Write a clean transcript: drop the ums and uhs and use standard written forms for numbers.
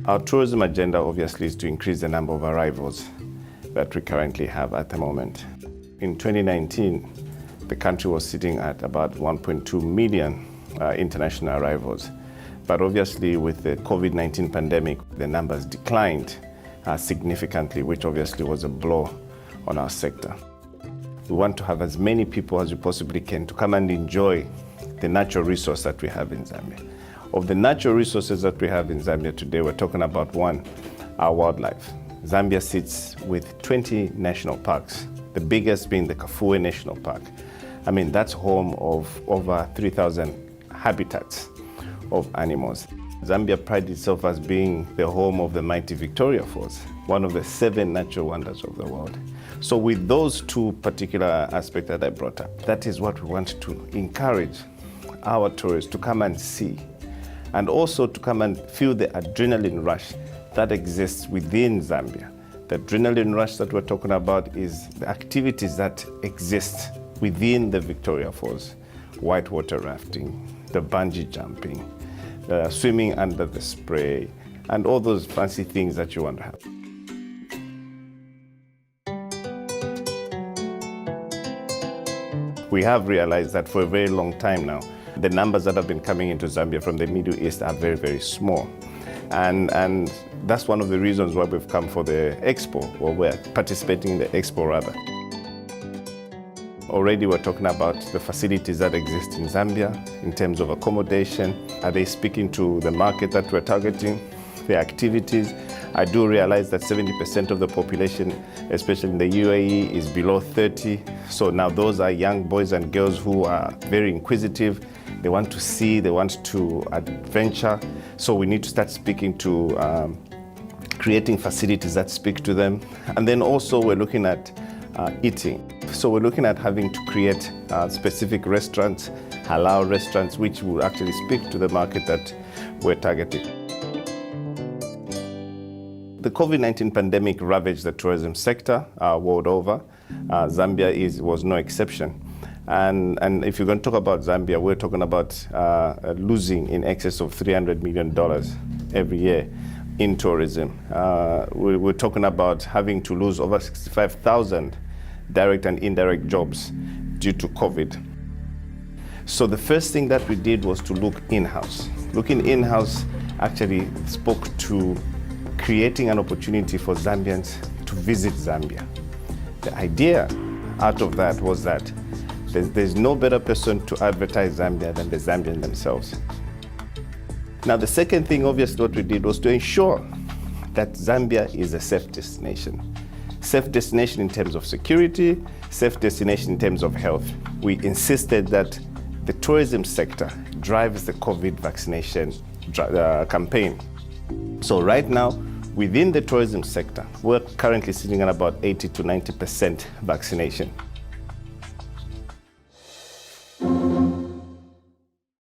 Our tourism agenda obviously is to increase the number of arrivals that we currently have at the moment. In 2019, the country was sitting at about 1.2 million international arrivals. But obviously with the COVID-19 pandemic, the numbers declined significantly, which obviously was a blow on our sector. We want to have as many people as we possibly can to come and enjoy the natural resource that we have in Zambia. Of the natural resources that we have in Zambia today, we're talking about one, our wildlife. Zambia sits with 20 national parks, the biggest being the Kafue National Park. I mean, that's home of over 3,000 habitats of animals. Zambia prides itself as being the home of the mighty Victoria Falls, one of the 7 natural wonders of the world. So with those two particular aspects that I brought up, that is what we want to encourage our tourists to come and see, and also to come and feel the adrenaline rush that exists within Zambia. The adrenaline rush that we're talking about is the activities that exist within the Victoria Falls. Whitewater rafting, the bungee jumping, swimming under the spray, and all those fancy things that you want to have. We have realized that for a very long time now, the numbers that have been coming into Zambia from the Middle East are very, very small. And that's one of the reasons why we've come for the expo, or we're participating in the expo rather. Already we're talking about the facilities that exist in Zambia in terms of accommodation. Are they speaking to the market that we're targeting? The activities. I do realize that 70% of the population, especially in the UAE, is below 30. So now those are young boys and girls who are very inquisitive. They want to see, they want to adventure. So we need to start speaking to, creating facilities that speak to them. And then also we're looking at eating. So we're looking at having to create specific restaurants, halal restaurants, which will actually speak to the market that we're targeting. The COVID-19 pandemic ravaged the tourism sector world over. Zambia was no exception. And if you're going to talk about Zambia, we're talking about losing in excess of $300 million every year in tourism. We're talking about having to lose over 65,000 direct and indirect jobs due to COVID. So the first thing that we did was to look in-house. Looking in-house actually spoke to creating an opportunity for Zambians to visit Zambia. The idea out of that was that there's no better person to advertise Zambia than the Zambians themselves. Now the second thing, obviously, what we did was to ensure that Zambia is a safe destination. Safe destination in terms of security, safe destination in terms of health. We insisted that the tourism sector drives the COVID vaccination campaign. So right now, within the tourism sector, we're currently sitting at about 80 to 90% vaccination.